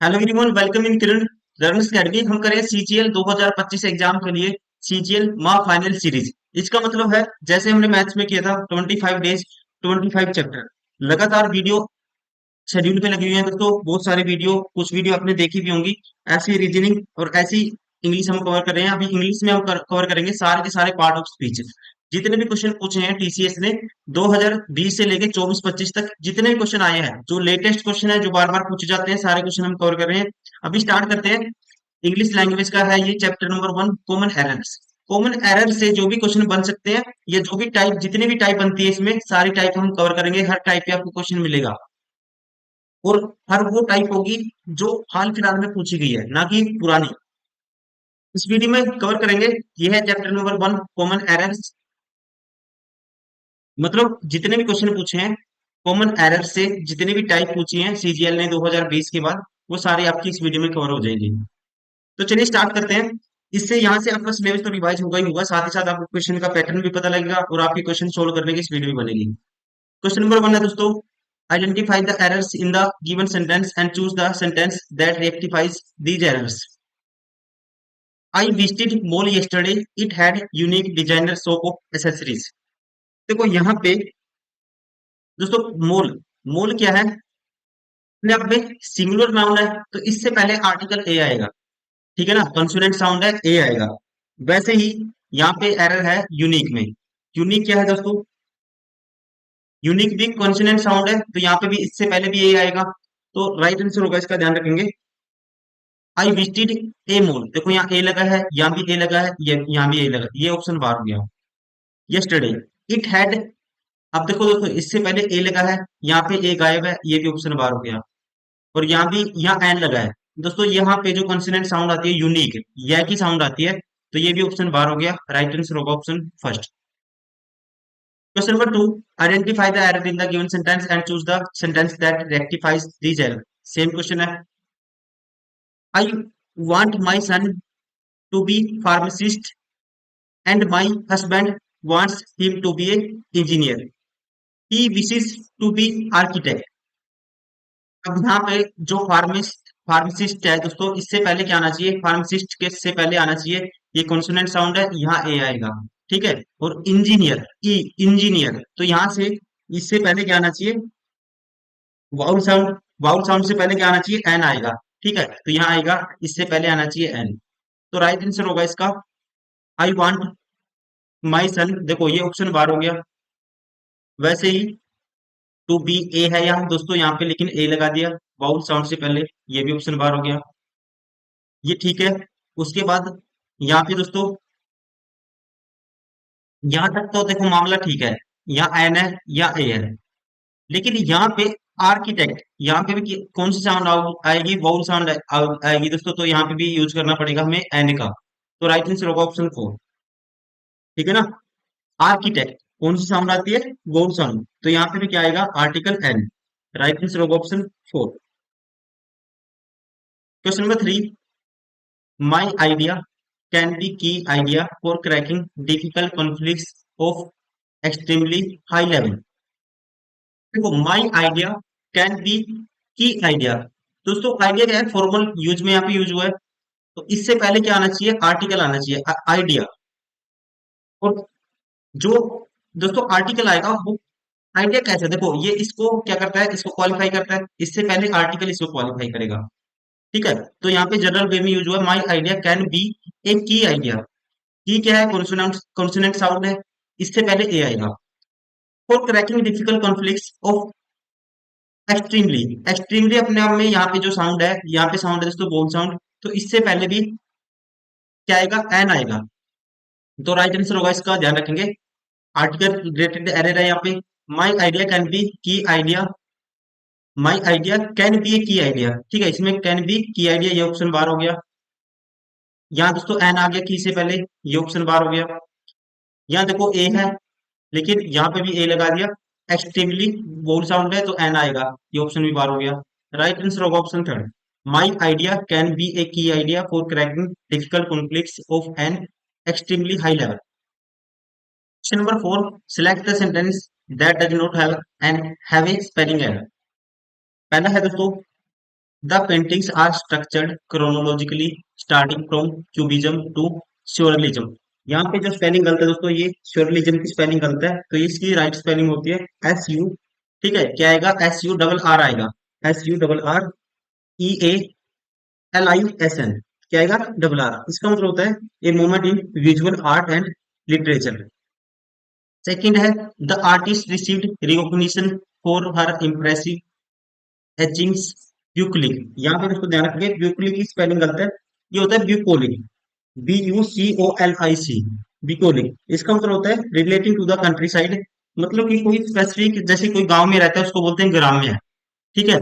Hello everyone, welcome in Kiran learning academy. हम करें CGL 2025 exam के लिए सीजीएल माह फाइनल सीरीज। इसका मतलब है जैसे हमने मैथ्स में किया था 25 डेज 25 चैप्टर लगातार वीडियो शेड्यूल पे लगी हुई है दोस्तों। बहुत सारे वीडियो, कुछ वीडियो आपने देखी भी होंगी। ऐसी रीजनिंग और ऐसी इंग्लिश हम कवर कर रहे हैं। अभी इंग्लिश में हम कवर करेंगे सारे के सारे पार्ट ऑफ स्पीच। जितने भी क्वेश्चन पूछे हैं टीसीएस ने 2020 से लेके 24-25 तक जितने भी क्वेश्चन आए हैं, जो लेटेस्ट क्वेश्चन है, जो बार बार पूछे जाते हैं, सारे क्वेश्चन हम कवर कर रहे हैं। अभी स्टार्ट करते हैं। इंग्लिश लैंग्वेज का है ये chapter number 1, common errors. Common error से जो भी क्वेश्चन बन सकते हैं, या जो भी टाइप, जितनी भी टाइप बनती है इसमें सारी टाइप हम कवर करेंगे। हर टाइप पे आपको क्वेश्चन मिलेगा, और हर वो टाइप होगी जो हाल फिलहाल में पूछी गई है, ना कि पुरानी। इस वीडियो में कवर करेंगे। यह है चैप्टर नंबर 1, कॉमन एरर्स। मतलब जितने भी क्वेश्चन पूछे हैं कॉमन एरर से, जितने भी टाइप पूछी हैं सीजीएल ने 2020 के बाद, वो सारी आपकी इस वीडियो में कवर हो जाएगी। तो चलिए स्टार्ट करते हैं। इससे यहाँ से आपका सिलेबस तो रिवाइज होगा ही होगा, साथ ही साथ आपको क्वेश्चन का पैटर्न भी पता लगेगा, और आपकी क्वेश्चन सोल्व करने की इस वीडियो में बनेगी। क्वेश्चन नंबर 1 है दोस्तों, identify the errors in the given sentence and choose the sentence that rectifies these errors. I visited mall yesterday, it had unique designer shop of accessories। देखो यहाँ पे दोस्तों, मॉल, मॉल क्या है अपने आप में सिंगुलर नाउन है, तो इससे पहले आर्टिकल ए आएगा। ठीक है ना, कंसोनेंट साउंड है, ए आएगा। वैसे ही यहाँ पे एरर है यूनिक में। यूनिक क्या है दोस्तों, यूनिक भी कॉन्सोनेंट साउंड है, तो यहाँ पे भी इससे पहले भी ए आएगा। तो राइट आंसर होगा, इसका ध्यान रखेंगे। आई विजिटेड ए मॉल, देखो यहाँ ए लगा है, यहाँ भी ए लगा है, यहाँ भी ए लगा, ये ऑप्शन बाहर हो गया। यस्टरडे, इट हैड, अब देखो दोस्तों, इससे पहले ए लगा है, यहाँ पे ए गायब है, ये भी ऑप्शन बाहर हो गया। और यहाँ भी, यहाँ एन लगा है दोस्तों। यहाँ पे जो कॉन्सोनेंट साउंड आती है यूनिक, यह की साउंड आती है, तो ये भी ऑप्शन बाहर हो गया। राइट आंसर होगा option first. Question number 2, identify the error in the given sentence and choose the sentence that rectifies this error. Same question है। I want my son to be pharmacist and my husband wants him to be a engineer. He wishes to be architect. अब यहाँ पे जो pharmacist है दोस्तों, इससे पहले क्या आना चाहिए, फार्मासिस्ट के से पहले आना चाहिए, ये कॉन्सोनेंट साउंड है, यहाँ ए आएगा। ठीक है। और इंजीनियर, ई, इंजीनियर, तो यहाँ से इससे पहले क्या आना चाहिए, वाउल साउंड। वाउल साउंड से पहले क्या आना चाहिए, एन आएगा। ठीक है, तो यहाँ आएगा, इससे पहले आना चाहिए एन। तो राइट आंसर होगा इसका आई वांट माई सन। देखो ये ऑप्शन बार हो गया। वैसे ही टू बी ए है यहाँ दोस्तों, यहाँ पे लेकिन ए लगा दिया वाउल साउंड से पहले, ये भी ऑप्शन बार हो गया। ये ठीक है। उसके बाद यहाँ पे दोस्तों, यहाँ तक तो देखो मामला ठीक है, यहाँ एन है या ए है। लेकिन यहाँ पे आर्किटेक्ट, यहाँ पे भी कौन सी साउंड आएगी, वाउल साउंड आएगी दोस्तों, तो यहाँ पे भी यूज करना पड़ेगा हमें एन का। तो राइट आंसर होगा ऑप्शन 4। ठीक है ना। आर्किटेक्ट कौन सी साउंड आती है, वाउल साउंड, तो यहाँ पे भी क्या आएगा, आर्टिकल एन। राइट आंसर होगा option 4। Question number 3, my idea can be key idea for cracking difficult conflicts of extremely high level. देखो my idea can be key idea, दोस्तों आइडिया क्या है, फॉर्मल यूज में यहाँ पे यूज हुआ है, तो इससे पहले क्या आना चाहिए, आर्टिकल आना चाहिए, आइडिया। और जो दोस्तों आर्टिकल आएगा वो, आइडिया कैसे, देखो ये इसको क्या करता है, इसको क्वालिफाई करता है, इससे पहले आर्टिकल इसको क्वालिफाई करेगा। ठीक है। तो यहाँ पे जनरल वे में यूज हुआ, माई idea can be a key idea. की क्या है, कॉन्सोनेंट, कॉन्सोनेंट साउंड है, इससे पहले ए आएगा। For cracking difficult conflicts of extremely, extremely अपने आप में यहाँ पे जो साउंड है, यहाँ पे साउंड है दोस्तों बोल साउंड, तो इससे पहले भी क्या आएगा, एन आएगा। तो राइट आंसर होगा, इसका ध्यान रखेंगे। आर्टिकल रिलेटेड एरर है यहाँ पे। My idea can be key idea, my idea can be a key idea. ठीक है, इसमें कैन बी की आइडिया, ये ऑप्शन बार हो गया। यहाँ दोस्तों एन आ गया की से पहले, ये ऑप्शन बार हो गया। यहाँ देखो ए है, लेकिन यहाँ पे भी ए लगा दिया, एक्सट्रीमली बोल साउंड है, तो एन आएगा, ये ऑप्शन भी बार हो गया। राइट आंसर होगा option third. My idea can be a key idea for cracking difficult conflicts of an extremely high level. Question number 4, select the sentence that does not have an have a spelling error. पहला है दोस्तों, the paintings are structured chronologically starting from cubism to surrealism. यहाँ पे जो spelling गलत है दोस्तों, ये श्योरलिज्म की स्पेलिंग गलत है, तो इसकी राइट स्पेलिंग होती है SU। ठीक है, क्या आएगा? SU डबल आर आएगा। SURREALISN। क्या आएगा? Double R. इसका मतलब होता है a movement in visual art and literature. Second है the artist received recognition for her impressive etchings ब्यूक्लिक। यहाँ पे इसको ध्यान रखिए, ब्यूक्लिक की स्पेलिंग गलत है, ये होता है ब्यूकोलिक। BUCOLIC, ब्यूकोलिक। इसका मतलब होता है relating to the countryside, मतलब कि कोई स्पेसिफिक, जैसे कोई गांव में रहता है उसको बोलते हैं ग्राम्य। ठीक है,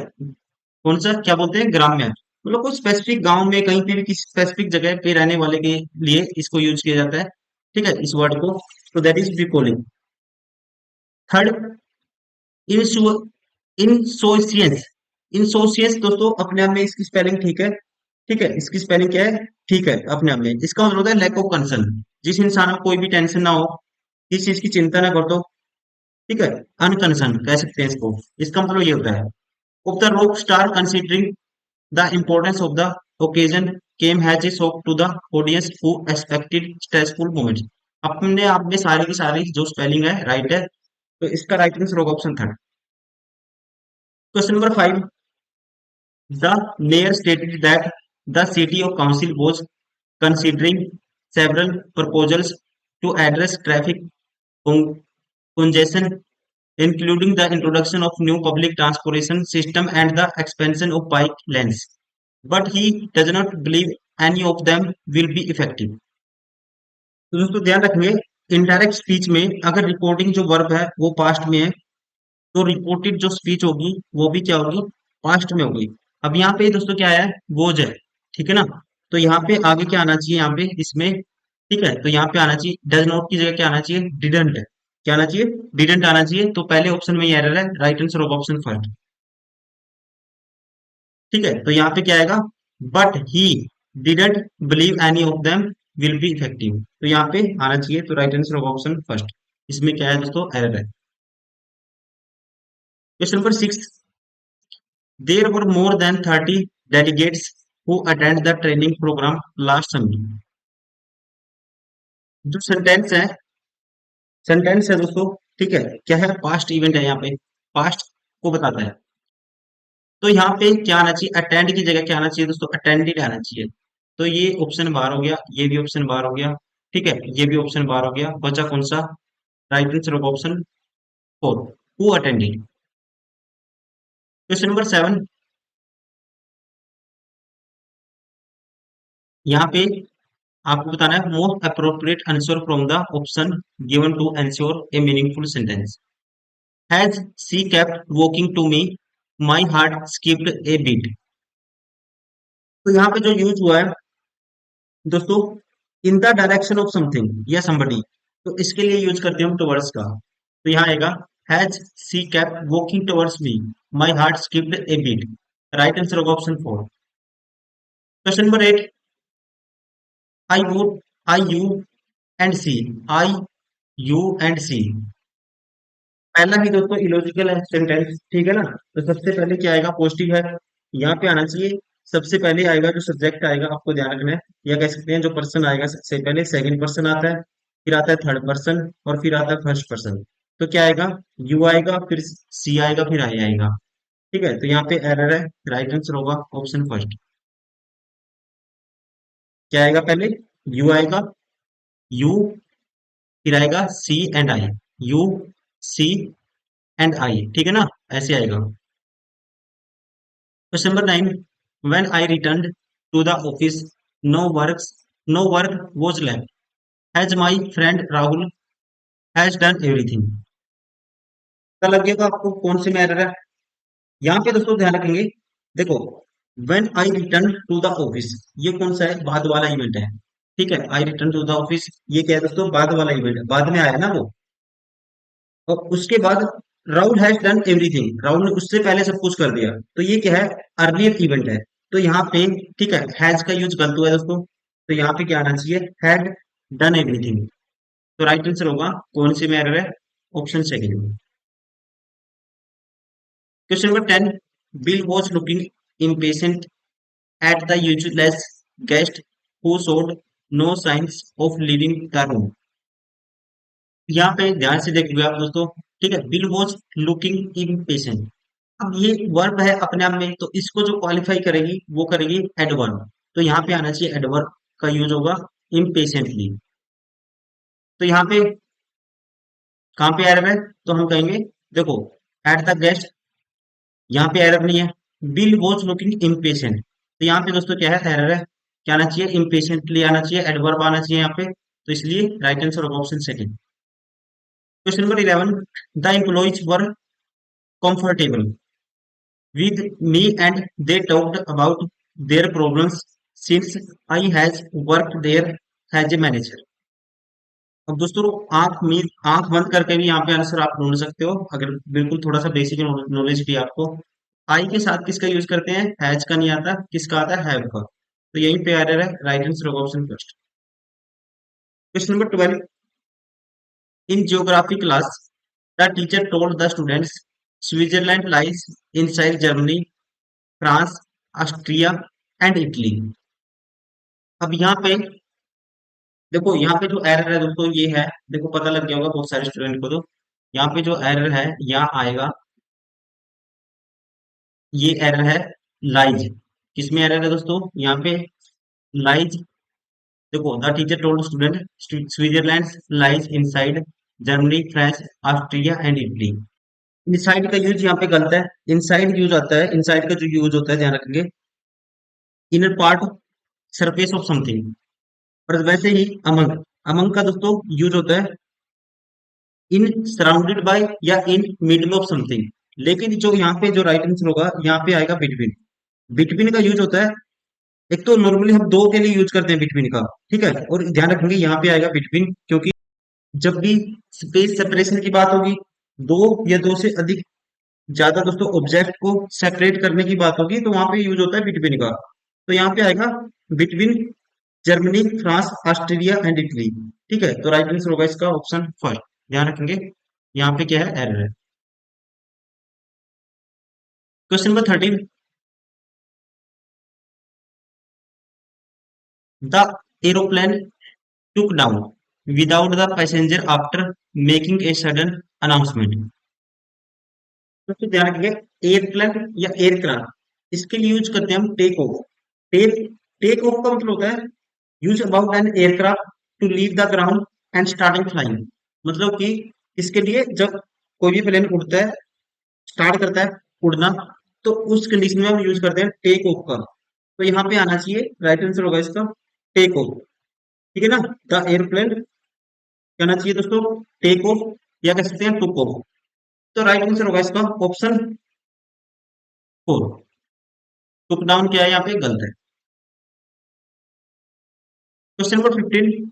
कौन सा, क्या बोलते हैं? ग्राम्य। मतलब कोई स्पेसिफिक गांव में कहीं पे भी किसी स्पेसिफिक जगह पे रहने वाले के लिए इसको यूज किया जाता है। ठीक है, इस वर्ड को। तो दैट इज ब्यूकोलिक। थर्ड, इंसो इंसोसिएंस। इंसोसिएंस दोस्तों अपने आप में इसकी स्पेलिंग ठीक है। ठीक है, इसकी स्पेलिंग क्या है? ठीक है अपने आप में। इसका मतलब होता है लैक ऑफ कंसर्न, जिस इंसान को कोई भी टेंशन ना हो, किसी चीज की चिंता ना कर दो। ठीक है, अनकंसर्न कह सकते हैं इसको। इसका मतलब ये होता है of the rock star considering the importance of the occasion came has a shock to the audience who expected stressful moments. अपने आप में सारी की सारी जो स्पेलिंग है राइट है, तो इसका राइट आंसर होगा option third. Question number 5, the mayor stated that the city of council was considering several proposals to address traffic con- congestion, including the introduction of new public transportation system and the expansion of bike lanes. But he does not believe any of them will be effective. तो दोस्तों ध्यान रखेंगे, indirect speech में अगर reporting जो verb है वो past में है, तो रिपोर्टेड जो स्पीच होगी वो भी क्या होगी? पास्ट में होगी। अब यहाँ पे दोस्तों क्या है? वोज है। ठीक है ना? तो यहाँ पे आगे क्या आना चाहिए? यहाँ पे इसमें, ठीक है, तो यहाँ पे आना चाहिए डज नॉट की जगह क्या आना चाहिए? डिडंट। क्या आना चाहिए? डिडंट आना चाहिए। तो पहले ऑप्शन में एरर है, राइट आंसर होगा ऑप्शन फर्स्ट। ठीक है, तो यहाँ पे क्या आएगा? But he didn't believe any of them will be effective. तो यहाँ पे आना चाहिए, तो राइट आंसर होगा ऑप्शन फर्स्ट। इसमें क्या है दोस्तों? एरर है। Question number 6, there were more than 30 delegates who attended the training program last summer। जो सेंटेंस है दोस्तों, ठीक है, क्या है? पास्ट इवेंट है यहाँ पे, पास्ट को बताता है। तो यहाँ पे क्या आना चाहिए? अटेंड की जगह क्या आना चाहिए दोस्तों? अटेंडेड आना चाहिए। तो ये ऑप्शन बार हो गया, ये भी ऑप्शन बार हो गया। ठीक है, ये भी ऑप्शन बार हो गया। बचा कौन सा? राइट आंसर होगा option four, who attended. Question number 7, यहाँ पे आपको बताना है most appropriate answer from the option given to ensure a meaningful sentence. Has she kept walking to me, my heart skipped a beat. तो यहाँ पे जो यूज हुआ है दोस्तों, in the direction of something या समबडी, तो इसके लिए यूज करते हैं हम टुवर्ड्स का। तो यहाँ आएगा has she kept walking towards me, my heart skipped a beat. Right answer होगा option four. Question number 8, I would, I U and C, I U and C. पहला भी दोस्तों इलॉजिकल है सेंटेंस। ठीक है ना? तो सबसे पहले क्या आएगा? पॉजिटिव है, यहाँ पे आना चाहिए। सबसे पहले आएगा जो सब्जेक्ट आएगा, आपको ध्यान रखना है, या कह सकते हैं जो पर्सन आएगा सबसे पहले, सेकंड पर्सन आता है, फिर आता है थर्ड पर्सन, और फिर आता है फर्स्ट पर्सन। तो क्या आएगा? यू आएगा, फिर सी आएगा, फिर आई आएगा। ठीक है, तो यहाँ पे एरर है, राइट आंसर होगा ऑप्शन फर्स्ट। क्या आएगा? पहले यू आएगा, यू, फिर आएगा C and I, U, C and I. ठीक है ना? ऐसे आएगा। Question number 9. When I returned to the office, no work was left. As my friend Rahul has done everything. पता लगेगा आपको कौन से में एरर है? यहाँ पे दोस्तों ध्यान रखेंगे, देखो, when I returned to the office, ये कौन सा है? बाद वाला इवेंट है। ठीक है, I returned to the office, ये क्या है दोस्तों? बाद वाला इवेंट है, बाद में आया ना वो। और उसके बाद Rahul has done everything, Rahul ने उससे पहले सब कुछ कर दिया, तो ये क्या है? अर्लियर इवेंट है। तो यहाँ पे, ठीक है, हैज का यूज गलत हुआ है दोस्तों, तो यहाँ पे क्या आना चाहिए? Had done everything. तो राइट आंसर होगा कौन सी में एरर है? Option second. Question number 10, bill was looking impatient at the useless guest who showed no signs of leaving the room. यहाँ पे ध्यान से देखोगे आप दोस्तों, ठीक है, बिल वॉज लुकिंग इम्पेशेंट। अब ये वर्ब है अपने आप में, तो इसको जो क्वालिफाई करेगी वो करेगी एडवर्ब। तो यहाँ पे आना चाहिए एडवर्ब का यूज होगा इम्पेशेंटली। तो यहाँ पे कहाँ पे एरर है, तो हम कहेंगे देखो एट द गेस्ट, यहाँ पे एरर नहीं है। बिल वॉज लुकिंग इम्पेशेंट, तो यहाँ पे दोस्तों क्या है, एरर है। क्या आना चाहिए, इम्पेशेंटली आना चाहिए, एडवर्ब आना चाहिए यहाँ पे। तो इसलिए राइट आंसर होगा option second. Question number 11, the employees were comfortable with me and they talked about their problems since I has worked there as a manager. अब दोस्तों आंख बंद करके भी यहाँ पे आंसर आप ढूंढ सकते हो, अगर बिल्कुल थोड़ा सा बेसिक नॉलेज भी आपको। आई के साथ किसका यूज करते हैं, हैज का नहीं आता, किसका आता है, हैव का। तो यही पे एरर है, राइट आंसर होगा option first. Question number 12, in geography class the teacher told the students Switzerland lies inside Germany, France, Austria and Italy. अब यहाँ पे देखो, यहाँ पे जो एरर है दोस्तों ये है, देखो पता लग गया होगा बहुत सारे स्टूडेंट को। तो यहाँ पे जो एरर है यहाँ आएगा, ये एरर है लाइज। किसमें एरर है दोस्तों, यहाँ पे लाइज। देखो the teacher told student Switzerland lies inside Germany, France, Austria and Italy. Inside का यूज यहाँ पे गलत है, इनसाइड यूज आता है। इनसाइड का जो यूज होता है ध्यान रखेंगे, inner part, surface of something. और वैसे ही अमंग, अमंग का दोस्तों यूज होता है इन सराउंडेड बाय या इन मिडल ऑफ समथिंग। लेकिन जो यहाँ पे जो राइट आंसर होगा यहाँ पे आएगा बिटवीन। बिटवीन का यूज होता है, एक तो नॉर्मली हम दो के लिए यूज करते हैं बिटवीन का, ठीक है, और ध्यान रखेंगे यहाँ पे आएगा बिटवीन, क्योंकि जब भी स्पेस सेपरेशन की बात होगी, दो या दो से अधिक ज्यादा दोस्तों ऑब्जेक्ट को सेपरेट करने की बात होगी, तो वहां पे यूज होता है बिटवीन का। तो यहाँ पे आएगा between Germany, France, Australia and Italy. ठीक है, तो राइट आंसर होगा इसका ऑप्शन फर्स्ट। ध्यान रखेंगे यहाँ पे क्या है, एरर है। Question number 13, the aeroplane took down without the passenger after making a sudden announcement. तो ध्यान रखिए, एयरप्लेन या एयरक्राफ्ट, इसके लिए यूज करते हैं हम take off. Take take off का मतलब होता है use about an aircraft to leave the ground and starting flying. मतलब कि इसके लिए जब कोई भी प्लेन उड़ता है, स्टार्ट करता है उड़ना, तो उस कंडीशन में हम यूज करते हैं टेक ऑफ का। तो यहाँ पे आना चाहिए, राइट आंसर होगा इसका टेक ऑफ। ठीक है ना, द एयरप्लेन कहना चाहिए दोस्तों टेक ऑफ, या कह सकते हैं टुक ऑफ। तो राइट आंसर होगा इसका ऑप्शन 4। टुक डाउन क्या है यहाँ पे, गलत है। Question number 15,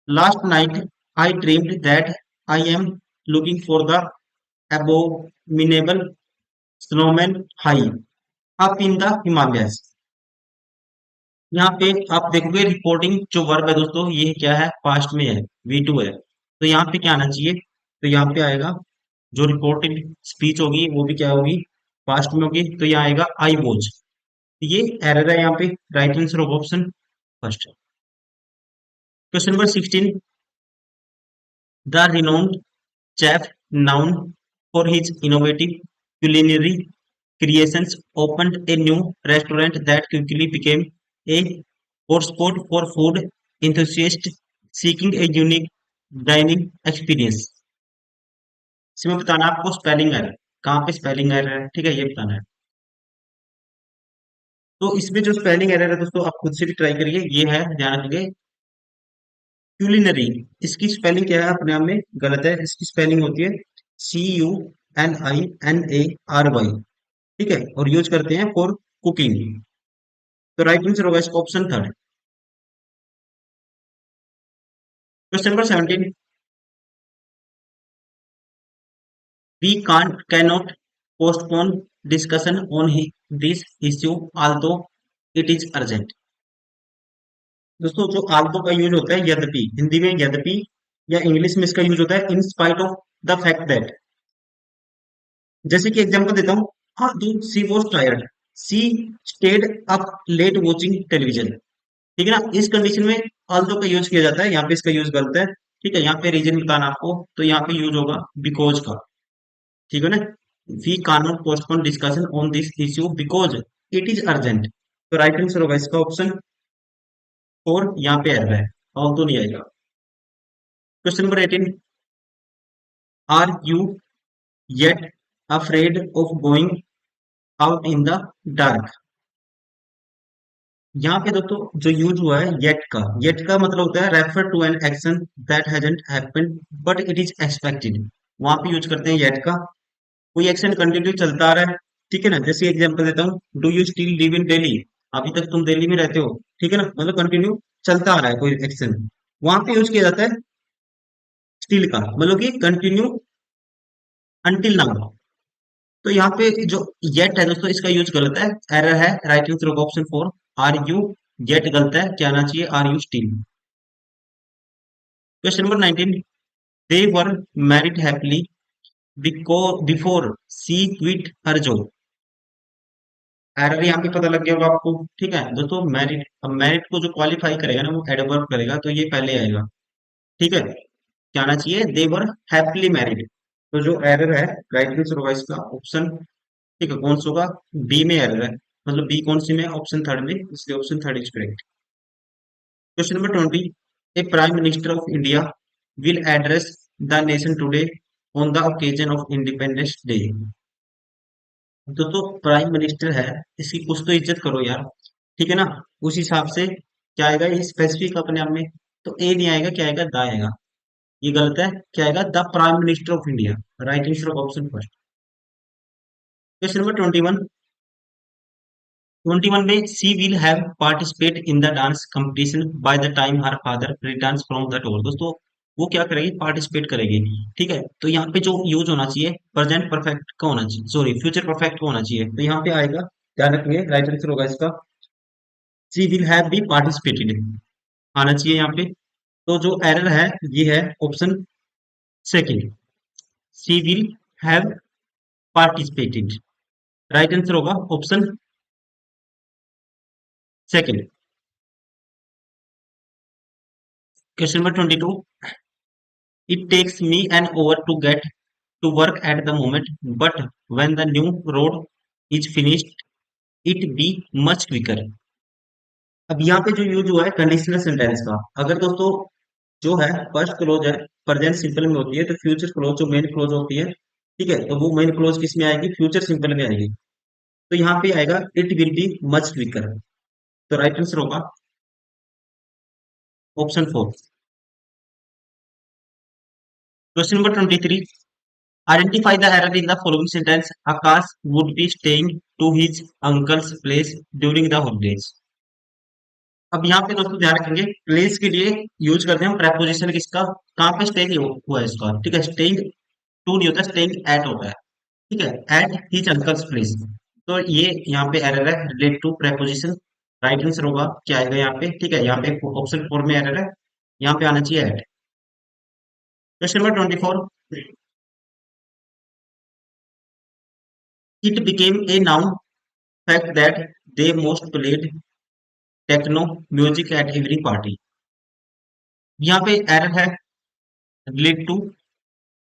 last night I dreamed that I am looking for the abominable snowman high up in the Himalayas। यहाँ पे आप देखोगे रिपोर्टिंग जो वर्ब है दोस्तों, ये क्या है, पास्ट में है, V2 है। तो यहाँ पे क्या आना चाहिए, तो यहाँ पे आएगा जो रिपोर्टिंग स्पीच होगी वो भी क्या होगी, पास्ट में होगी। तो यहाँ आएगा आई वॉज। ये एरर है यहाँ पे, राइट आंसर होगा option first. Question number 16, the renowned chef known for his innovative culinary creations opened a new restaurant that quickly became a hotspot for food enthusiasts seeking a unique dining experience। इसमें बताना आपको spelling error, कहाँ पे spelling error है, ठीक है, ये बताना है। तो इसमें जो स्पेलिंग एरर है दोस्तों आप खुद से भी ट्राई करिए, ये है, ध्यान रखिए क्यूलिनरी, इसकी स्पेलिंग क्या है, अपने आप में गलत है। इसकी स्पेलिंग होती है CUNINARY, ठीक है, और यूज करते हैं फॉर कुकिंग। तो राइट आंसर होगा इसका option third. Question number 17, we cannot postpone discussion on this issue although it is urgent. दोस्तों जो आल्दो का यूज होता है यद्यपि, हिंदी में यद्यपि, या इंग्लिश में इसका यूज होता है in spite of the fact that. जैसे कि एग्जांपल देता हूँ, हाँ she was tired, she stayed up late watching television. ठीक है ना, इस कंडीशन में ऑल्दो का यूज किया जाता है, यहाँ पे इसका यूज गलत है। ठीक है, यहाँ पे रीजन बताना आपको, तो यहाँ पे यूज होगा बिकॉज का। ठीक है ना, we can not postpone discussion on this issue because it is urgent. तो राइट आंसर होगा इसका ऑप्शन फोर, यहाँ पे एरर है, ऑल्दो नहीं आएगा। Question number 18, are you yet afraid of going out in the dark. यहाँ पे दोस्तों जो यूज हुआ है येट का मतलब होता है refer to an action that hasn't happened but it is expected. वहां पे यूज करते हैं येट का, कोई एक्शन कंटिन्यू चलता आ रहा है। ठीक है ना, जैसे एग्जांपल देता हूँ, do you still live in Delhi. अभी तक तुम दिल्ली में रहते हो। ठीक है ना, मतलब कंटिन्यू चलता आ रहा है कोई एक्शन, वहां पे यूज किया जाता है स्टिल का, मतलब कि कंटिन्यू अनटिल नाउ। तो यहाँ पे जो येट है दोस्तों, इसका यूज गलत है, एरर है, राइट आंसर होगा option four, are you yet गलत है, क्या आना चाहिए are you still. Question number 19, they were married happily before she quit her job. Error यहाँ पे पता लग गया होगा आपको। ठीक है दोस्तों, मैरिड, अब मैरिड को जो क्वालिफाई करेगा ना वो एडवर्ब करेगा, तो ये पहले आएगा। ठीक है, क्या आना चाहिए, दे वर हैप्पीली मैरिड। तो जो एरर है, राइट आंसर होगा इसका ऑप्शन, ठीक है, कौन सा होगा, बी में एरर है, मतलब बी कौन सी में, ऑप्शन थर्ड में, इसलिए option third is correct. Question number 20, A prime minister of India will address the nation today on the occasion of independence day. तो प्राइम मिनिस्टर है, इसकी कुछ तो इज्जत करो यार। ठीक है ना, उस हिसाब से क्या आएगा, ये स्पेसिफिक अपने आप में, तो ए नहीं आएगा, क्या आएगा, द आएगा। ये गलत है, क्या आएगा, the prime minister of India, right answer of option first. Question number 21, 21 में she will have participate in the dance competition by the time her father returns from the tour. दोस्तों वो क्या करेगी, पार्टिसिपेट करेगी। ठीक है, तो यहाँ पे जो यूज होना चाहिए प्रेजेंट परफेक्ट का होना चाहिए, सॉरी फ्यूचर परफेक्ट का होना चाहिए, तो यहाँ पे आएगा, ध्यान रखिए, राइट आंसर होगा इसका सी विल हैव बी पार्टिसिपेटेड, आना चाहिए यहाँ पे। तो जो एरर है ये है option second, she will have participated, right answer होगा option second. Question number 22, it takes me an hour to get to work at the moment, but when the new road is finished, it be much quicker। अब यहाँ पे जो use हुआ है conditional sentence का, अगर दोस्तों जो है फर्स्ट क्लोज है प्रेजेंट सिंपल में होती है, तो फ्यूचर क्लोज जो मेन क्लोज होती है, ठीक है, तो वो मेन क्लोज किस में आएगी, फ्यूचर सिंपल में आएगी। तो यहाँ पे आएगा it will be much quicker. तो राइट आंसर होगा option four. Question number 23, identify the error in the following sentence. Akash would be staying to his uncle's place during the holidays। अब यहाँ पे दोस्तों ध्यान रखेंगे, प्लेस के लिए यूज करते हैं हम प्रेपोजिशन किसका, कहाँ पे स्टे हुआ है इसका। ठीक है, स्टेइंग टू नहीं होता, स्टेइंग एट होता है। ठीक है, एट हिज अंकल्स प्लेस। तो ये यहाँ पे एरर है, relate to preposition, right answer होगा क्या आएगा यहाँ पे। ठीक है, यहाँ पे ऑप्शन फोर में एरर है, यहाँ पे आना चाहिए at. Question number 24, it became a noun fact that they most played techno music at every party. यहाँ पे एरर है, रिलेट टू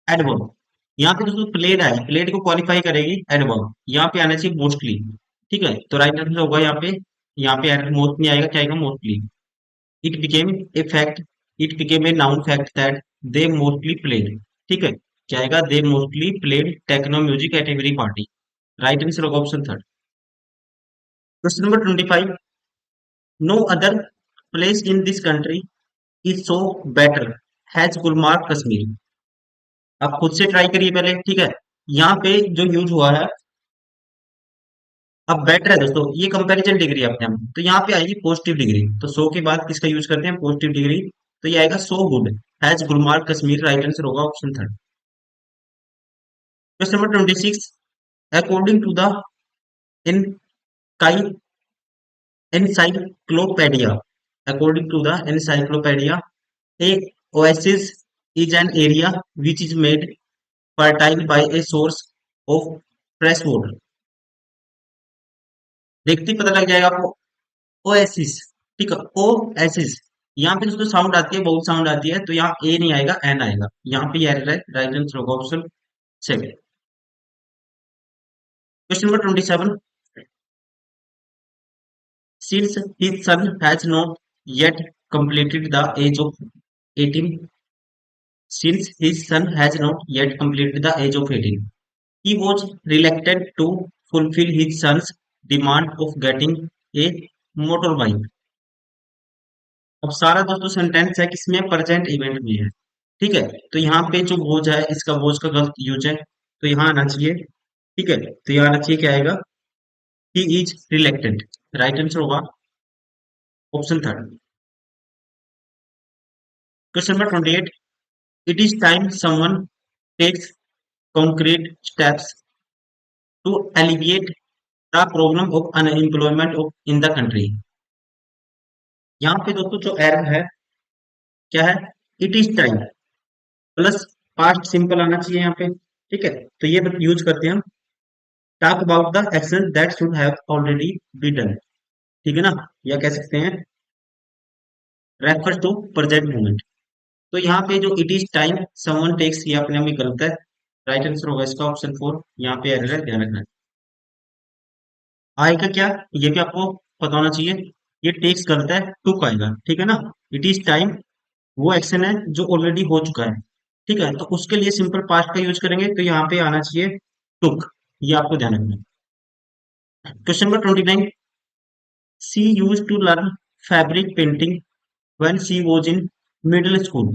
एडवर्ब। यहाँ पे दोस्तों प्लेड है, प्लेड को क्वालिफाई करेगी एडवर्ब, यहाँ पे आना चाहिए मोस्टली। ठीक है, तो राइट आंसर होगा यहाँ पे एरर मोस्ट नहीं आएगा, क्या आएगा, mostly. It became a fact, it became a known fact that they mostly played. ठीक है, क्या आएगा, they mostly played techno music at every party, right answer होगा option third. Question number 25, no other place in this country is so better has Gulmarg Kashmir. आप खुद से try करिए पहले। ठीक है, यहाँ पे जो यूज हुआ है, अब बेटर है दोस्तों, ये कंपैरिजन डिग्री है अपने आप में, तो यहाँ पे आएगी पॉजिटिव डिग्री, तो सो के बाद किसका यूज करते हैं, पॉजिटिव डिग्री, तो ये आएगा so good has Gulmarg Kashmir, right answer होगा option third. Question number 26, according to the इनकाई encyclopedia, according to the encyclopedia, a oasis is an area which is made fertile by a source of fresh water। देखते ही पता लग जाएगा आपको। Oasis, ठीक है, oasis. यहाँ पे दोस्तों साउंड आती है, बहुत साउंड आती है, तो यहाँ ए नहीं आएगा, एन आएगा। यहाँ पे एरर है, राइट आंसर होगा option second. Question number 27। Since his son has not yet completed the age of 18, since his son has not yet completed the age of 18, he was reluctant to fulfill his son's demand of getting a motorbike. अब सारा दोस्तों sentence है किसमें, present event में है। ठीक है, तो यहाँ पे जो वोज है, इसका वोज का गलत यूज है, तो यहाँ आना चाहिए। ठीक है, तो यहाँ आना चाहिए, क्या आएगा, he is reelected. Right answer होगा option third. Question number 28। It is time someone takes concrete steps to alleviate the problem of unemployment in the country. यहाँ पे दोस्तों जो एरर है, क्या है, it is time plus past simple आना चाहिए यहाँ पे। ठीक है, तो ये यूज करते हैं हम, talk about the action that should have already be done. ठीक है ना, या कह सकते हैं रेफर टू प्रेजेंट मोमेंट। तो यहाँ पे जो it is time someone takes, ये अपने आप में गलत है। राइट आंसर होगा इसका ऑप्शन फोर। यहाँ पे एरर है, ध्यान रखना है। आएगा क्या, ये भी आपको पता होना चाहिए। ये टेक्स गलत है, टुक आएगा। ठीक है ना, इट इज टाइम वो एक्शन है जो ऑलरेडी हो चुका है। ठीक है, तो उसके लिए सिंपल पास्ट का यूज करेंगे, तो यहाँ पे आना चाहिए टुक। ये आपको ध्यान रखना है। Question number 29। She use to learn fabric painting when she was in middle school.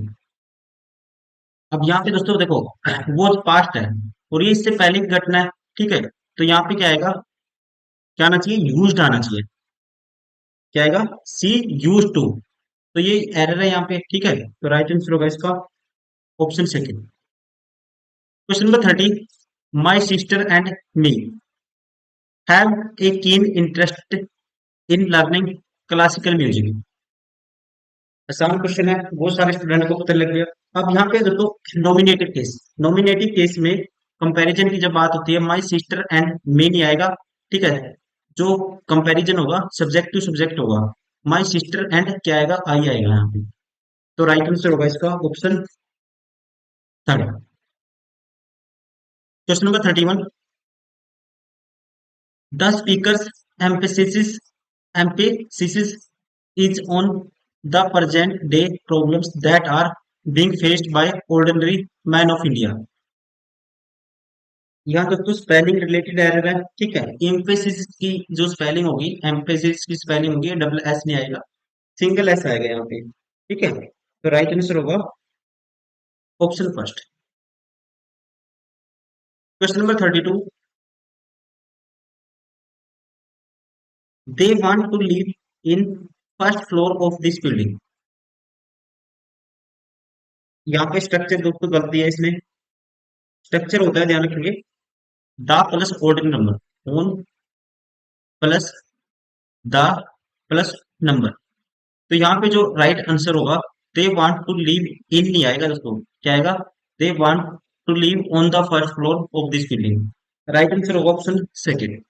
अब यहाँ पे दोस्तों देखो, वो पास्ट है और ये इससे पहले की घटना है। ठीक है, तो यहाँ पे क्या आएगा, क्या आना चाहिए, यूज्ड आना चाहिए। क्या आएगा, सी यूज टू। तो ये एरर है यहाँ पे। ठीक है, तो राइट आंसर होगा इसका option second. Question number 30। My sister and me have a keen interest in learning classical music. आसान क्वेश्चन है, बहुत सारे स्टूडेंट को पता लग गया। अब यहाँ पे देखो, नॉमिनेटिव केस, नॉमिनेटिव केस में कंपैरिजन की जब बात होती है, माई सिस्टर एंड मी नहीं आएगा। ठीक है, जो कंपैरिजन होगा सब्जेक्ट टू सब्जेक्ट होगा। माई सिस्टर एंड क्या आएगा, आई आएगा यहाँ पे। तो राइट आंसर होगा इसका option third. Question number 31। The speakers emphasis emphasis is on the present day problems that are being faced by ordinary man of India। यहाँ तक तो स्पेलिंग रिलेटेड एरर है। ठीक है, एम्फेसिस की जो स्पेलिंग होगी, एम्फेसिस की स्पेलिंग होगी, डबल एस नहीं आएगा, सिंगल एस आएगा यहाँ पे। ठीक है, तो राइट आंसर होगा option first. Question number 32। They want to live in first floor of this building. यहाँ पे स्ट्रक्चर दोस्तों गलती है इसमें। स्ट्रक्चर होता है, ध्यान रखेंगे, the plus ordinal number, own plus the plus number. तो यहाँ पे जो राइट आंसर होगा, they want to live in नहीं आएगा दोस्तों, क्या आएगा, they want to live on the first floor of this building. Right answer होगा option second.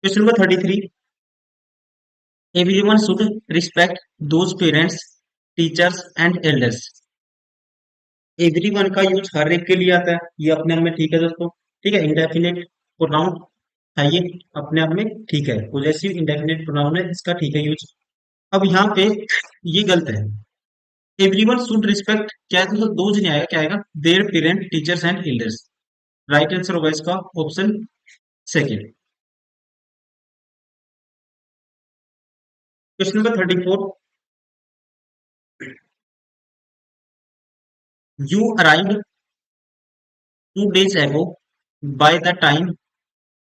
Question number 33। Everyone should respect those parents teachers and elders. Everyone का use हर एक के लिए आता है, ये अपने आप में ठीक है दोस्तों। ठीक है, इंडेफिनेट प्रोनाउन है ये, अपने आप में ठीक है। पॉजेसिव इंडेफिनेट प्रोनाउन है, इसका ठीक है यूज। अब यहाँ पे ये गलत है। एवरीवन शुड रिस्पेक्ट क्या है, तो दो नहीं आएगा, क्या आएगा, there parent teachers and elders. Right answer होगा इसका option second. Question number 34। You arrived 2 days ago, bye the time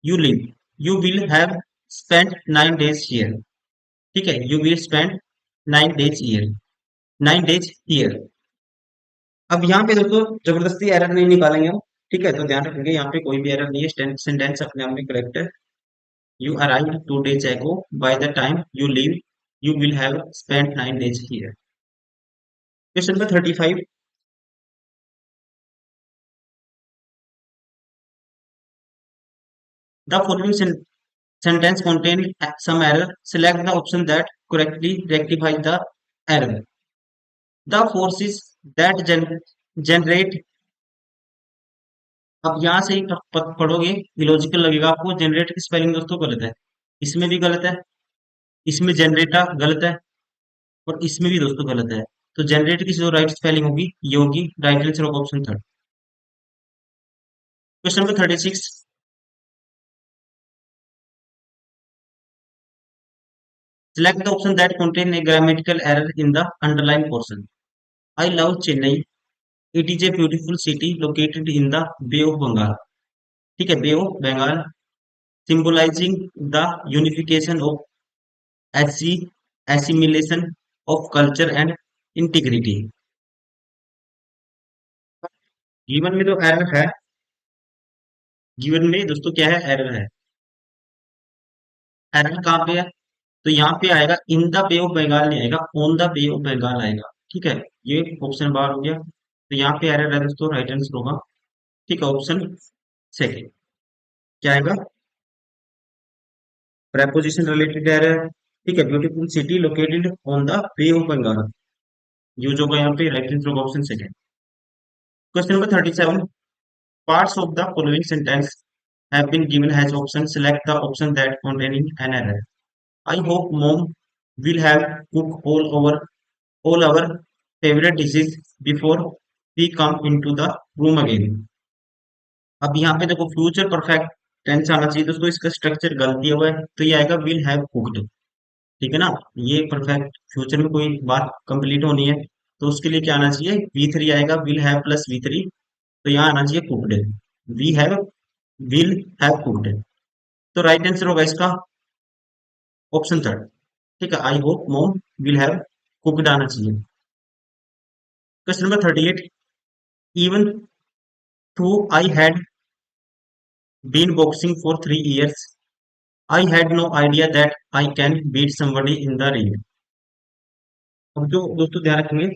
you leave you will have spent 9 days here. ठीक है, you will spend 9 days here, 9 days here. अब यहाँ पे दोस्तों जबरदस्ती error नहीं निकालेंगे हम। ठीक है, तो ध्यान रखेंगे, यहाँ पे कोई भी एरर नहीं है, सेंटेंस अपने आप में करेक्ट है। You arrived 2 days ago. By the time you leave, you will have spent 9 days here. Question number 35. The following Sentence contain some error. Select the option that correctly rectifies the error. The forces that generate, अब यहाँ से ही पढ़ोगे illogical लगेगा आपको। Generate की spelling दोस्तों गलत है, इसमें भी गलत है, इसमें जनरेटा गलत है, और इसमें भी दोस्तों गलत है। तो जनरेट की जो राइट स्पेलिंग होगी ये होगी right answer of option third. Question number 36। Select the option that contain a grammatical error in the underlined portion. I love Chennai. It is a beautiful city located in the Bay of Bengal. ठीक है, bay of Bengal, symbolizing the unification of assimilation of culture and integrity. जीवन में जो error है, जीवन में दोस्तों क्या है, एरर है। एरर कहाँ पे है? तो यहाँ पे आएगा in the bay of Bengal नहीं आएगा, on the bay of Bengal आएगा। ठीक है, ये ऑप्शन बार हो गया। तो यहाँ पे एरर है दोस्तों, राइट आंसर होगा। ठीक है, ऑप्शन सेकेंड क्या आएगा, preposition related एरर। ठीक है, beautiful city located on the bay of Bengal, use होगा यहाँ पे right answer option second. Question number 37। Parts of the following sentence have been given as option, select the option that containing an error. I hope mom will have cook all our favorite dishes before we come into the room again. अब यहाँ पे देखो future perfect tense आना चाहिए दोस्तों, इसका structure गलती हुआ है, तो ये आएगा विल हैव कुक्ड। ठीक है ना, ये परफेक्ट फ्यूचर में कोई बात कंप्लीट होनी है तो उसके लिए क्या आना चाहिए, वी थ्री आएगा, will have plus V three, तो यहाँ आना चाहिए cooked. We have, will have cooked, तो राइट आंसर होगा इसका ऑप्शन थर्ड। ठीक है, I hope mom will have cooked आना चाहिए। Question number 38। Even through I had been boxing for 3 years, I had no idea that I can beat somebody in the ring. अब जो दोस्तों ध्यान रखेंगे,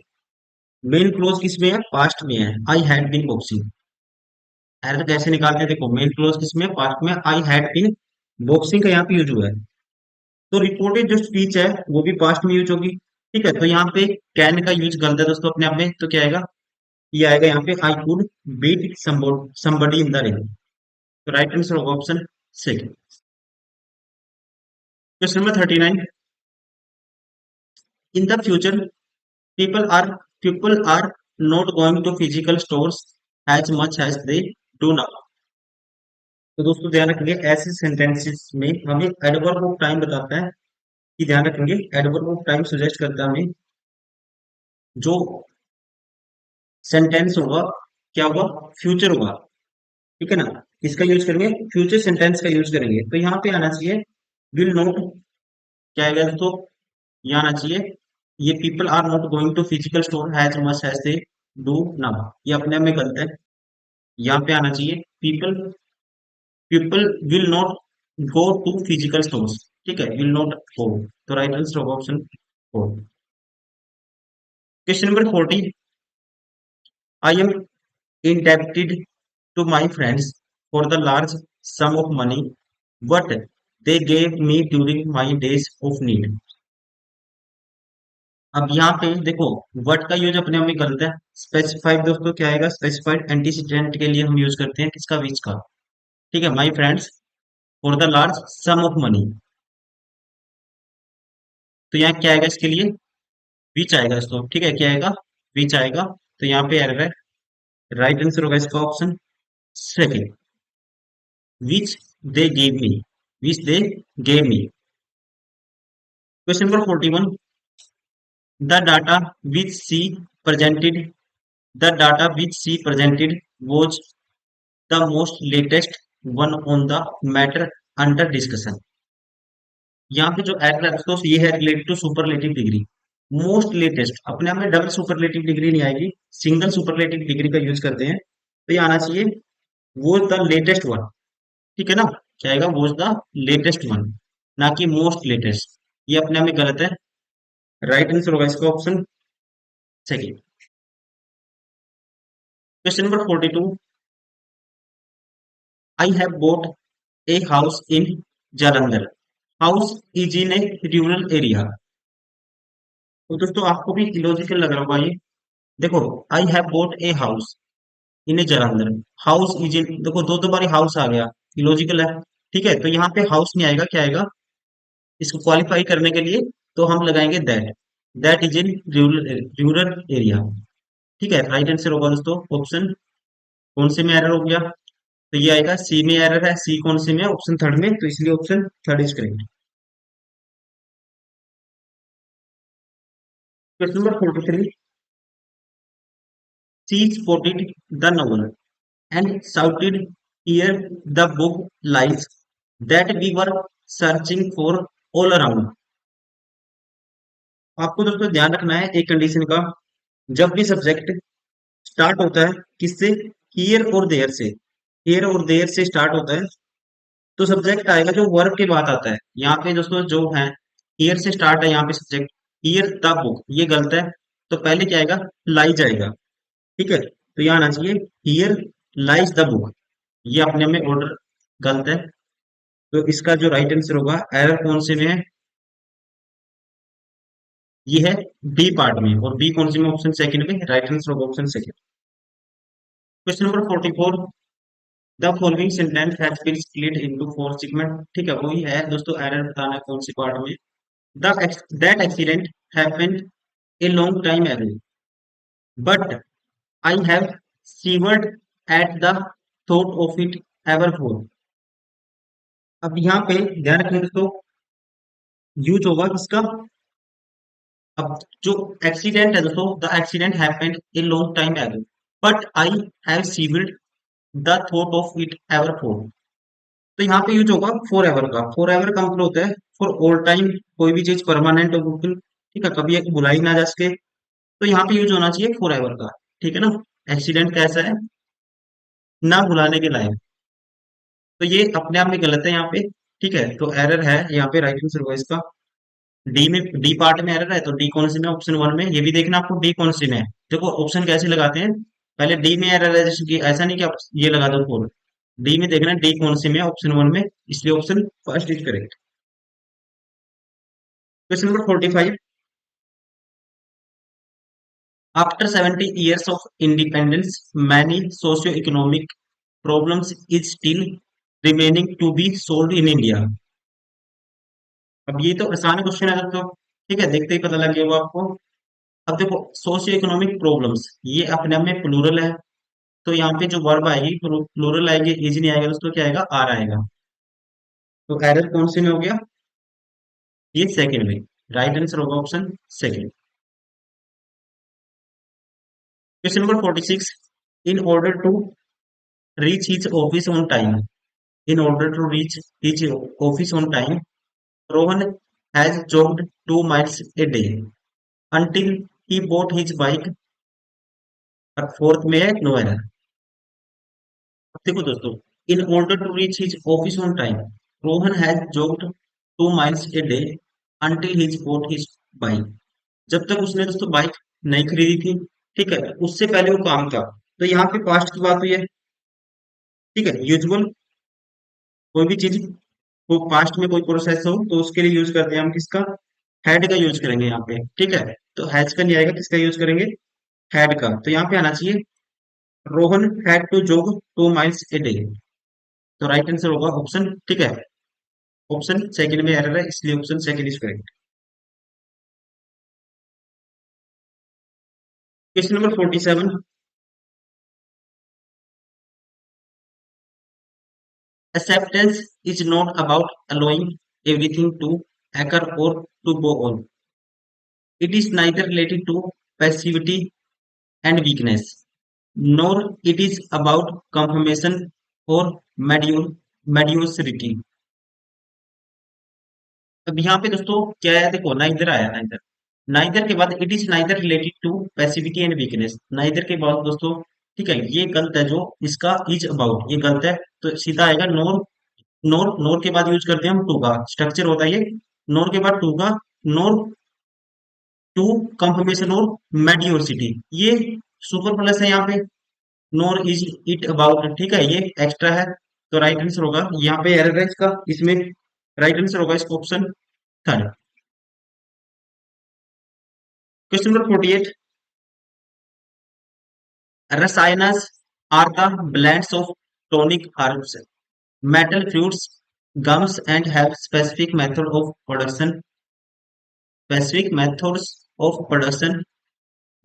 मेन क्लोज किस में है, पास्ट में है, I had been boxing. Error कैसे निकालते हैं, देखो मेन क्लोज किस में है, पास्ट में, आई हैड बीन बॉक्सिंग का यहाँ पे यूज हुआ है। तो रिपोर्टेड जो स्पीच है वो भी पास्ट में यूज होगी। ठीक है, तो यहाँ पे कैन का यूज गलत है दोस्तों अपने आप में, तो क्या आएगा, ये आएगा यहाँ पे I could beat somebody in the ring. तो राइट आंसर होगा option second. Question number 39। In the future people are people are not going to physical stores as much as they do now. तो दोस्तों ध्यान रखेंगे ऐसे sentences में हमें adverb of time बताता है, कि ध्यान रखेंगे एडवर्ब ऑफ टाइम सजेस्ट करता है हमें जो सेंटेंस होगा क्या होगा, फ्यूचर होगा। ठीक है ना, इसका यूज करेंगे, फ्यूचर सेंटेंस का यूज करेंगे, तो यहाँ पे आना चाहिए विल नॉट, क्या आएगा दोस्तों, ये आना चाहिए, ये people are not going to physical store has much as they do now, ये अपने आप में गलत है। यहाँ पे आना चाहिए people people will not go to physical stores. ठीक है, विल नॉट गो, तो राइट आंसर होगा option four. Question number 40। I am indebted to my friends for the large sum of money what they gave me during my days of need. अब यहाँ पे देखो word का use अपने आप में गलत है। स्पेसिफाइड दोस्तों क्या आएगा, स्पेसिफाइड एंटीसीडेंट के लिए हम यूज करते हैं किसका, विच का। ठीक है, my friends for the large some of money, तो यहाँ क्या आएगा इसके लिए, विच आएगा दोस्तों। ठीक है, क्या आएगा, विच आएगा, तो यहाँ पे एरर है, राइट आंसर होगा इसका option second, which they gave me, which they gave me. Question number 41। The data which she presented was the most latest one on the matter under discussion. यहाँ पे जो एड है दोस्तों ये है related to superlative degree. Most latest अपने आप में डबल सुपरलेटिव डिग्री नहीं आएगी, सिंगल सुपरलेटिव डिग्री का यूज करते हैं, तो ये आना चाहिए वो द लेटेस्ट वन। ठीक है ना, क्या आएगा, वो द लेटेस्ट वन, ना कि मोस्ट लेटेस्ट, ये अपने आप में गलत है। राइट आंसर होगा इसका option second. Question number 42। I have bought a house in Jalandhar. House is in A rural area. तो दोस्तों आपको भी इलॉजिकल लग रहा होगा ये। देखो, I have boat a house in A Jalandhar. House is in, देखो दो दो बारी हाउस आ गया, इलॉजिकल है। ठीक है, तो यहाँ पे हाउस नहीं आएगा, क्या आएगा इसको क्वालिफाई करने के लिए? तो हम लगाएंगे that. That is in rural area. ठीक है, राइट आंसर होगा दोस्तों ऑप्शन। कौन से में एरर हो गया? तो ये आएगा सी में एरर है। सी कौन से में? ऑप्शन थर्ड में, तो इसलिए option third is correct. Question number 43। She spotted the novel and shouted, "Here the book lies that we were searching for all around." आपको दोस्तों ध्यान रखना है एक कंडीशन का। जब भी सब्जेक्ट स्टार्ट होता है किससे? हियर और देयर से। हियर और देयर से स्टार्ट होता है तो सब्जेक्ट आएगा जो वर्ब के बाद आता है। यहाँ पे दोस्तों जो है हियर से स्टार्ट है, यहाँ पे सब्जेक्ट हियर द बुक, ये गलत है। तो पहले क्या आएगा? लाई जाएगा। ठीक है, तो यहाँ आना चाहिए हियर लाइज द बुक। ये अपने में ऑर्डर गलत है। तो इसका जो राइट आंसर होगा, एरर कौन से में है? ये है बी पार्ट में। और बी कौन से में? ऑप्शन सेकंड में। राइट आंसर होगा option second. Question number 44। The following sentence has been split into four segment. ठीक है, वही है दोस्तों, एरर बताना है कौन सी पार्ट में। The that accident happened a long time ago, but I have shivered at the thought of it ever for। अब यहाँ पे ध्यान रखिए दोस्तों, यूज होगा किसका? अब जो एक्सीडेंट है दोस्तों, the accident happened a long time ago, but I have sieved the thought of it forever. तो यहाँ पे यूज होगा फॉर एवर का। फॉर एवर का मतलब होता है फॉर ऑल टाइम, कोई भी चीज परमानेंट हो बिल्कुल। ठीक है, कभी एक बुलाई ना जा सके। तो यहाँ पे यूज होना चाहिए फॉर एवर का। ठीक है ना? एक्सीडेंट कैसा है? ना भुलाने के लायक। तो ये अपने आप में गलत है यहाँ पे। ठीक है, तो एरर है यहाँ पे। राइट आंसर होगा इसका डी में। डी पार्ट में एरर है, तो डी कौन सी में? ऑप्शन वन में। ये भी देखना आपको डी कौन सी में है। देखो ऑप्शन कैसे लगाते हैं, पहले डी में एरर है, जैसे कि ऐसा नहीं कि आप ये लगा दो फोर। डी में देखना डी कौन सी में? ऑप्शन वन में, इसलिए option first is correct. Question number 45। After 70 years of independence, many socio-economic problems is still remaining to be solved in India। अब ये तो आसान क्वेश्चन है दोस्तों। ठीक है, देखते ही पता लग गया होगा आपको। अब देखो सोशियो इकोनॉमिक प्रॉब्लम्स, ये अपने आप में प्लूरल है। तो यहाँ पे जो वर्ब आएगी प्लूरल आएगी, इज नहीं आएगा दोस्तों, क्या आएगा? आर आएगा। तो एरर कौन से में हो गया? ये सेकंड में। राइट आंसर होगा option second. Question number 46। In order to reach his office on time, in order to reach his office on time, Rohan has jogged 2 miles a day until he bought his bike। और fourth में है no error. देखो दोस्तों, in order to reach his office on time, Rohan has jogged 2 miles a day until he bought his bike। जब तक उसने दोस्तों bike नहीं खरीदी थी, ठीक है, उससे पहले वो काम था। तो यहाँ पे पास्ट की बात हुई है। ठीक है, यूजुअल कोई भी चीज को पास्ट में कोई प्रोसेस हो तो उसके लिए यूज करते हैं हम किसका? हैड का यूज करेंगे यहाँ पे। ठीक है, तो हैज का नहीं आएगा, किसका यूज करेंगे? हैड का। तो यहाँ पे आना चाहिए Rohan had to jog 2 miles a day। तो राइट आंसर होगा ऑप्शन। ठीक है, ऑप्शन सेकंड में एरर है, इसलिए option second is correct. Question number 47। Acceptance is not about allowing everything to occur or to go on। It is neither related to passivity and weakness, nor it is about confirmation or mediocrity। अब यहाँ पे दोस्तों क्या है? देखो neither आया, neither. Neither के बाद it is neither related to passivity and weakness. Neither के बाद दोस्तों, ठीक है, ये गलत है। जो इसका इज अबाउट, ये गलत है। तो सीधा आएगा नोर। नोर, नोर के बाद यूज करते हैं हम टू का। स्ट्रक्चर होता है ये, नोर के बाद टू का। नोर टू कंफर्मेशन और मेडियोसिटी, ये सुपर प्लस है यहाँ पे। नोर इज इट अबाउट, ठीक है, ये एक्स्ट्रा है। तो राइट आंसर होगा यहाँ पे एरर है इसका, इसमें राइट आंसर होगा इसका ऑप्शन थर्ड। क्वेश्चन नंबर 48, रसायनस are the blends of tonic herbs, metal fruits, gums and have specific methods of production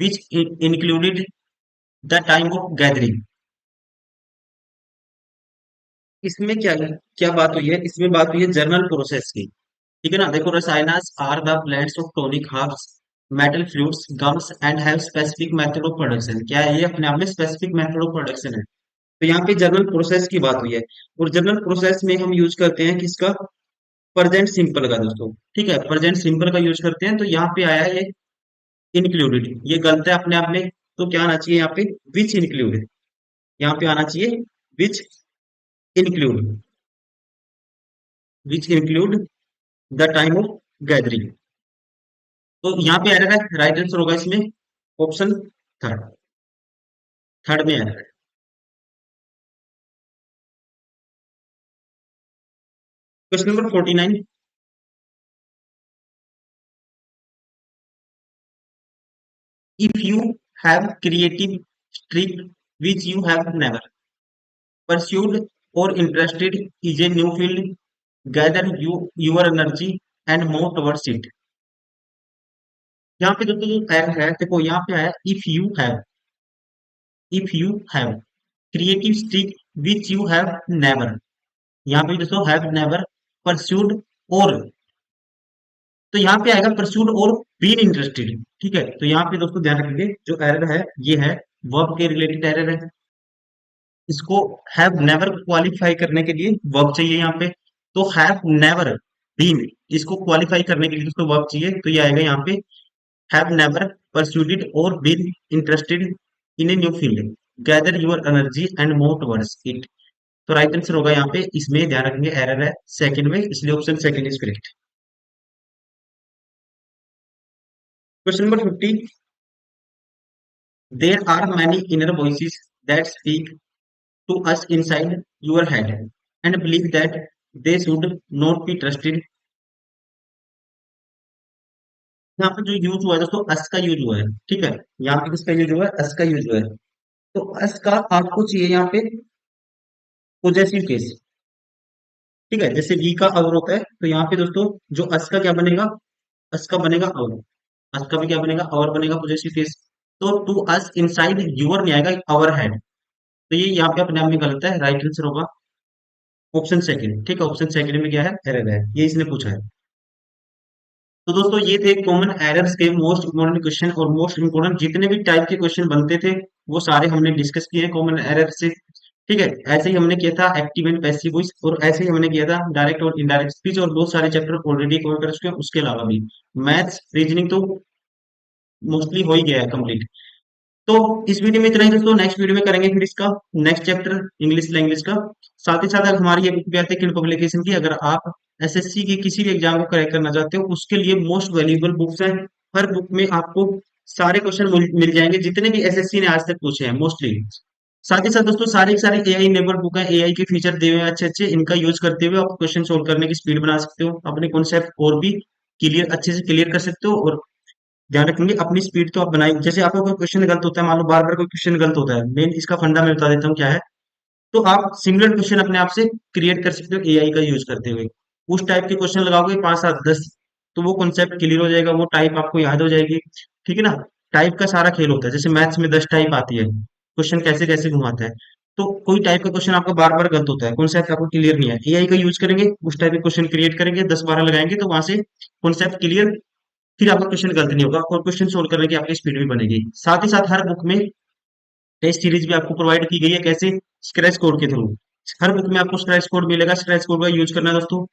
which included the time of gathering। इसमें क्या क्या बात हुई है, इसमें बात हुई है जर्नल प्रोसेस की। ठीक है ना, देखो रसायनास are the plants of tonic herbs, metal fruits, gums and have specific method of production. क्या है ये, अपने आप में स्पेसिफिक मेथड ऑफ प्रोडक्शन है। तो यहाँ पे जर्नल प्रोसेस की बात हुई है, और जर्नल प्रोसेस में हम यूज करते हैं किसका, प्रेजेंट सिंपल का दोस्तों। ठीक है, प्रेजेंट सिंपल का यूज करते हैं। तो यहाँ पे आया है ये इंक्लूडेड, ये गलत है अपने आप में। तो क्या आना चाहिए यहाँ पे, विच इंक्लूड, यहाँ पे आना चाहिए which include, which include the time of gathering. तो यहाँ पे आ रहा है राइट आंसर होगा इसमें ऑप्शन थर्ड, थर्ड में आ रहा है। Question number 49, if you have creative streak which you have never pursued or interested is a new field, gather your energy and move towards it। यहाँ पे दोस्तों जो tag है, देखो यहाँ पे आया if you have creative streak which you have never, यहाँ पे दोस्तों हैव नेवर परस्यूड और, तो यहाँ पे आएगा परस्यूड और बीन इंटरेस्टेड। ठीक है, तो यहाँ पे दोस्तों ध्यान रखेंगे जो एरर है ये है वर्ब के रिलेटेड एरर है। इसको हैव नेवर क्वालिफाई करने के लिए वर्ब चाहिए यहाँ पे, तो हैव नेवर बीन, इसको क्वालिफाई करने के लिए दोस्तों वर्ब चाहिए। तो ये आएगा यहाँ पे हैव नेवर परस्यूडेड और been interested in a new field, gather your energy and move towards it. तो राइट आंसर होगा यहाँ पे, इसमें ध्यान रखेंगे एरर है सेकंड में, इसलिए option second is correct. Question number 50, there are many inner voices that speak to us inside your head and believe that they should not be trusted। यहाँ पे जो यूज हुआ है दोस्तों, अस का यूज हुआ है। ठीक है, यहाँ पे किसका यूज हुआ है, अस का यूज हुआ है। तो अस का आपको चाहिए यहाँ पे पोजेसिव केस। ठीक है, जैसे वी का अवर होता है, तो यहाँ पे दोस्तों जो अस का क्या बनेगा, अस का बनेगा अवर, अस का भी क्या बनेगा, अवर बनेगा पोजेसिव केस। तो टू अस इनसाइड यूर नहीं आएगा, अवर हेड। तो ये यहाँ पे अपने आप में गलत है, राइट आंसर होगा ऑप्शन सेकंड। ठीक है, ऑप्शन सेकंड में क्या है, एरर है, ये इसने पूछा है। तो दोस्तों ये थे कॉमन एरर्स के मोस्ट इम्पोर्टेंट क्वेश्चन, और मोस्ट इम्पोर्टेंट जितने भी टाइप के क्वेश्चन बनते थे वो सारे हमने डिस्कस किए कॉमन एरर से। ठीक है, ऐसे ही हमने किया था एक्टिव एंड पैसिव वॉइस, और ऐसे ही हमने किया था डायरेक्ट और इनडायरेक्ट स्पीच, और बहुत सारे चैप्टर ऑलरेडी कवर कर चुके हैं। उसके अलावा भी मैथ्स रीजनिंग तो मोस्टली हो ही गया है कंप्लीट। तो इस वीडियो में इतना ही दोस्तों, नेक्स्ट वीडियो में करेंगे फिर इसका नेक्स्ट चैप्टर इंग्लिश लैंग्वेज का। साथ ही साथ अगर हमारी ये बुक भी आती है किन पब्लिकेशन की, अगर आप एसएससी की किसी भी एग्जाम को क्रैक करना चाहते हो उसके लिए मोस्ट वैल्यूएबल बुक्स हैं। हर बुक में आपको सारे क्वेश्चन मिल जाएंगे जितने भी एसएससी ने आज तक पूछे हैं मोस्टली। साथ ही साथ दोस्तों सारे के सारे एआई इनेबल्ड बुक है, एआई के फीचर दिए हुए हैं अच्छे अच्छे, इनका यूज करते हुए आप क्वेश्चन सोल्व करने की स्पीड बना सकते हो, अपने कॉन्सेप्ट और भी क्लियर अच्छे से क्लियर कर सकते हो। और ध्यान रखेंगे अपनी स्पीड तो आप बनाए, जैसे आपका कोई क्वेश्चन गलत होता है, मान लो बार बार कोई क्वेश्चन गलत होता है, मेन इसका फंडा मैं बता देता हूँ क्या है। तो आप सिमिलर क्वेश्चन अपने आप से क्रिएट कर सकते हो एआई का यूज करते हुए। उस टाइप के क्वेश्चन लगाओगे 5 7 10, तो वो कॉन्सेप्ट क्लियर हो जाएगा, वो टाइप आपको याद हो जाएगी। ठीक है ना, टाइप का सारा खेल होता है, जैसे मैथ्स में 10 टाइप आती है, क्वेश्चन कैसे कैसे घुमाता है। तो कोई टाइप का क्वेश्चन आपका बार बार गलत होता है, कॉन्सेप्ट आपको क्लियर नहीं है, एआई का यूज करेंगे, उस टाइप के क्वेश्चन क्रिएट करेंगे, 10 12 लगाएंगे, तो वहां से कॉन्सेप्ट क्लियर, फिर आपका क्वेश्चन गलत नहीं होगा और क्वेश्चन सोल्व करने की आपकी स्पीड भी बनेगी। साथ ही साथ हर बुक में टेस्ट सीरीज भी आपको प्रोवाइड की गई है, कैसे, स्क्रैच कोड के थ्रू। हर बुक में आपको स्क्रैच कोड मिलेगा, स्क्रैच कोड का यूज करना है दोस्तों।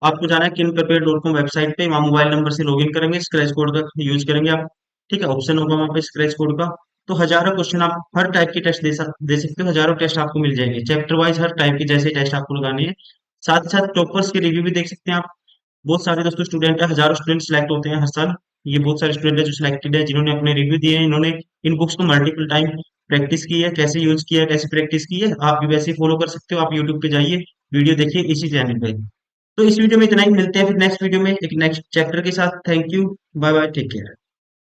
आपको जाना है kinprepare.com वेबसाइट पे, वहां मोबाइल नंबर से लॉगिन करेंगे, स्क्रैच कोड का यूज करेंगे आप। ठीक है, ऑप्शन होगा वहां पे स्क्रैच कोड का। तो हजारों क्वेश्चन आप हर टाइप के टेस्ट दे सकते हो, हजारों टेस्ट आपको मिल जाएंगे चैप्टर वाइज, हर टाइप के जैसे टेस्ट आपको लगाने हैं। साथ ही साथ टॉपर्स के रिव्यू भी देख सकते हैं आप। बहुत सारे दोस्तों स्टूडेंट है, हजारों स्टूडेंट सिलेक्ट होते हैं हर साल। ये बहुत सारे स्टूडेंट है जो सिलेक्टेड है, जिन्होंने अपने रिव्यू दिए हैं, इन्होंने इन बुक्स को मल्टीपल टाइम प्रैक्टिस की है, कैसे यूज किया है, कैसे प्रैक्टिस की है, आप भी वैसे फॉलो कर सकते हो। आप यूट्यूब पे जाइए, वीडियो देखिए इसी चैनल पे। तो इस वीडियो में इतना ही, मिलते हैं फिर नेक्स्ट वीडियो में एक नेक्स्ट चैप्टर के साथ। Thank you, bye bye, take care.